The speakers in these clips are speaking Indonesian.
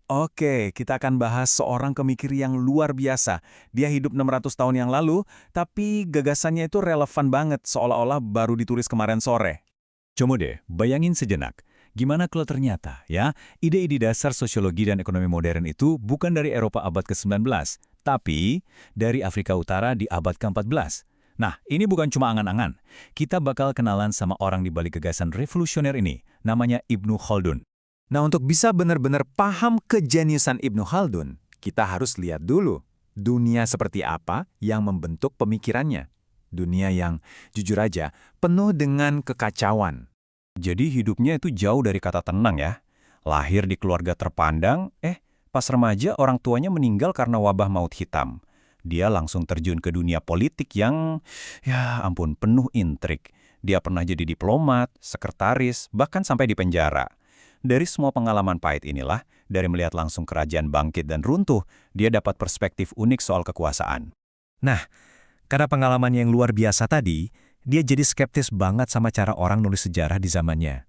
Oke, kita akan bahas seorang pemikir yang luar biasa. Dia hidup 600 tahun yang lalu, tapi gagasannya itu relevan banget seolah-olah baru ditulis kemarin sore. Coba deh, bayangin sejenak. Gimana kalau ternyata, ya, ide-ide dasar sosiologi dan ekonomi modern itu bukan dari Eropa abad ke-19, tapi dari Afrika Utara di abad ke-14. Nah, ini bukan cuma angan-angan. Kita bakal kenalan sama orang di balik gagasan revolusioner ini, namanya Ibnu Khaldun. Nah, untuk bisa benar-benar paham kejeniusan Ibnu Khaldun, kita harus lihat dulu dunia seperti apa yang membentuk pemikirannya. Dunia yang, jujur aja, penuh dengan kekacauan. Jadi hidupnya itu jauh dari kata tenang ya. Lahir di keluarga terpandang, pas remaja orang tuanya meninggal karena wabah maut hitam. Dia langsung terjun ke dunia politik yang, ya ampun, penuh intrik. Dia pernah jadi diplomat, sekretaris, bahkan sampai di penjara. Dari semua pengalaman pahit inilah, dari melihat langsung kerajaan bangkit dan runtuh, dia dapat perspektif unik soal kekuasaan. Nah, karena pengalaman yang luar biasa tadi, dia jadi skeptis banget sama cara orang nulis sejarah di zamannya.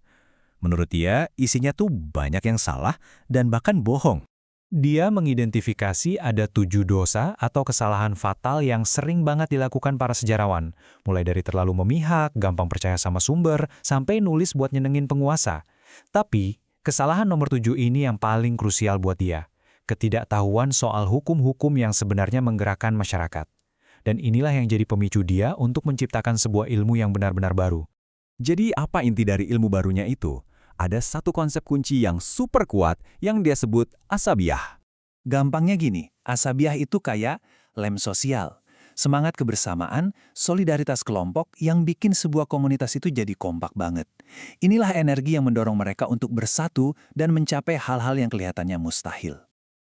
Menurut dia, isinya tuh banyak yang salah dan bahkan bohong. Dia mengidentifikasi ada 7 dosa atau kesalahan fatal yang sering banget dilakukan para sejarawan, mulai dari terlalu memihak, gampang percaya sama sumber, sampai nulis buat nyenengin penguasa. Tapi, kesalahan nomor 7 ini yang paling krusial buat dia. Ketidaktahuan soal hukum-hukum yang sebenarnya menggerakkan masyarakat. Dan inilah yang jadi pemicu dia untuk menciptakan sebuah ilmu yang benar-benar baru. Jadi apa inti dari ilmu barunya itu? Ada satu konsep kunci yang super kuat yang dia sebut asabiah. Gampangnya gini, asabiah itu kayak lem sosial. Semangat kebersamaan, solidaritas kelompok yang bikin sebuah komunitas itu jadi kompak banget. Inilah energi yang mendorong mereka untuk bersatu dan mencapai hal-hal yang kelihatannya mustahil.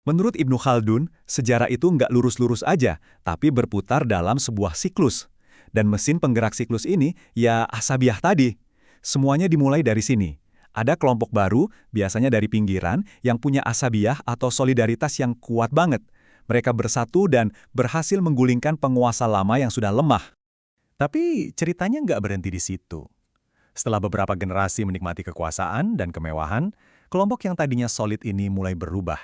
Menurut Ibnu Khaldun, sejarah itu nggak lurus-lurus aja, tapi berputar dalam sebuah siklus. Dan mesin penggerak siklus ini, ya asabiah tadi. Semuanya dimulai dari sini. Ada kelompok baru, biasanya dari pinggiran, yang punya asabiah atau solidaritas yang kuat banget. Mereka bersatu dan berhasil menggulingkan penguasa lama yang sudah lemah. Tapi ceritanya nggak berhenti di situ. Setelah beberapa generasi menikmati kekuasaan dan kemewahan, kelompok yang tadinya solid ini mulai berubah.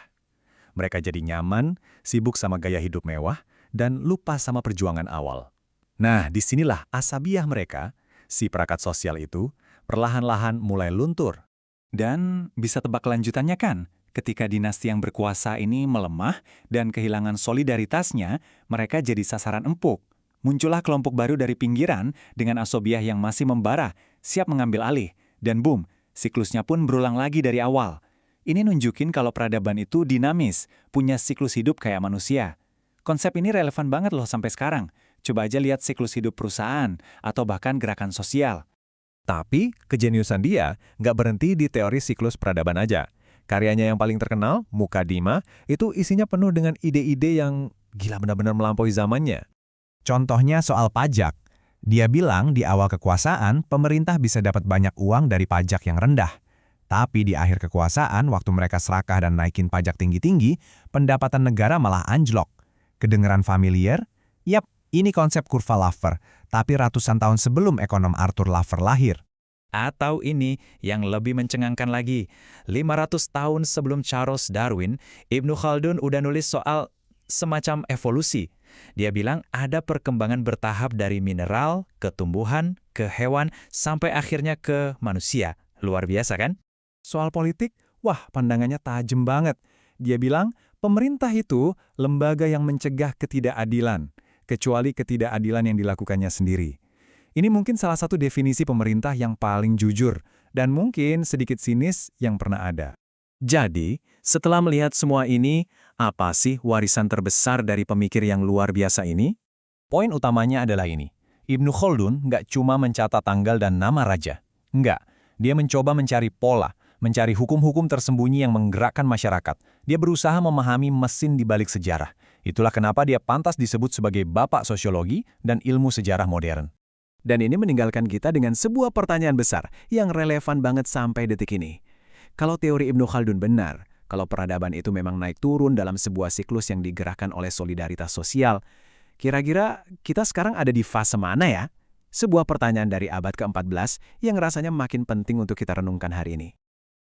Mereka jadi nyaman, sibuk sama gaya hidup mewah, dan lupa sama perjuangan awal. Nah, disinilah asabiah mereka, si perangkat sosial itu, perlahan-lahan mulai luntur. Dan bisa tebak lanjutannya kan? Ketika dinasti yang berkuasa ini melemah dan kehilangan solidaritasnya, mereka jadi sasaran empuk. Muncullah kelompok baru dari pinggiran dengan asabiah yang masih membara, siap mengambil alih. Dan boom, siklusnya pun berulang lagi dari awal. Ini nunjukin kalau peradaban itu dinamis, punya siklus hidup kayak manusia. Konsep ini relevan banget loh sampai sekarang. Coba aja lihat siklus hidup perusahaan atau bahkan gerakan sosial. Tapi, kejeniusan dia nggak berhenti di teori siklus peradaban aja. Karyanya yang paling terkenal, Mukadimah, itu isinya penuh dengan ide-ide yang gila benar-benar melampaui zamannya. Contohnya soal pajak. Dia bilang di awal kekuasaan, pemerintah bisa dapat banyak uang dari pajak yang rendah. Tapi di akhir kekuasaan, waktu mereka serakah dan naikin pajak tinggi-tinggi, pendapatan negara malah anjlok. Kedengeran familiar? Yap, ini konsep kurva Laffer, tapi ratusan tahun sebelum ekonom Arthur Laffer lahir. Atau ini yang lebih mencengangkan lagi, 500 tahun sebelum Charles Darwin, Ibnu Khaldun udah nulis soal semacam evolusi. Dia bilang ada perkembangan bertahap dari mineral, ke tumbuhan, ke hewan, sampai akhirnya ke manusia. Luar biasa kan? Soal politik, wah pandangannya tajam banget. Dia bilang, pemerintah itu lembaga yang mencegah ketidakadilan, kecuali ketidakadilan yang dilakukannya sendiri. Ini mungkin salah satu definisi pemerintah yang paling jujur, dan mungkin sedikit sinis yang pernah ada. Jadi, setelah melihat semua ini, apa sih warisan terbesar dari pemikir yang luar biasa ini? Poin utamanya adalah ini. Ibnu Khaldun nggak cuma mencatat tanggal dan nama raja. Nggak, dia mencoba mencari pola, mencari hukum-hukum tersembunyi yang menggerakkan masyarakat. Dia berusaha memahami mesin di balik sejarah. Itulah kenapa dia pantas disebut sebagai bapak sosiologi dan ilmu sejarah modern. Dan ini meninggalkan kita dengan sebuah pertanyaan besar yang relevan banget sampai detik ini. Kalau teori Ibnu Khaldun benar, kalau peradaban itu memang naik turun dalam sebuah siklus yang digerakkan oleh solidaritas sosial, kira-kira kita sekarang ada di fase mana ya? Sebuah pertanyaan dari abad ke-14 yang rasanya makin penting untuk kita renungkan hari ini.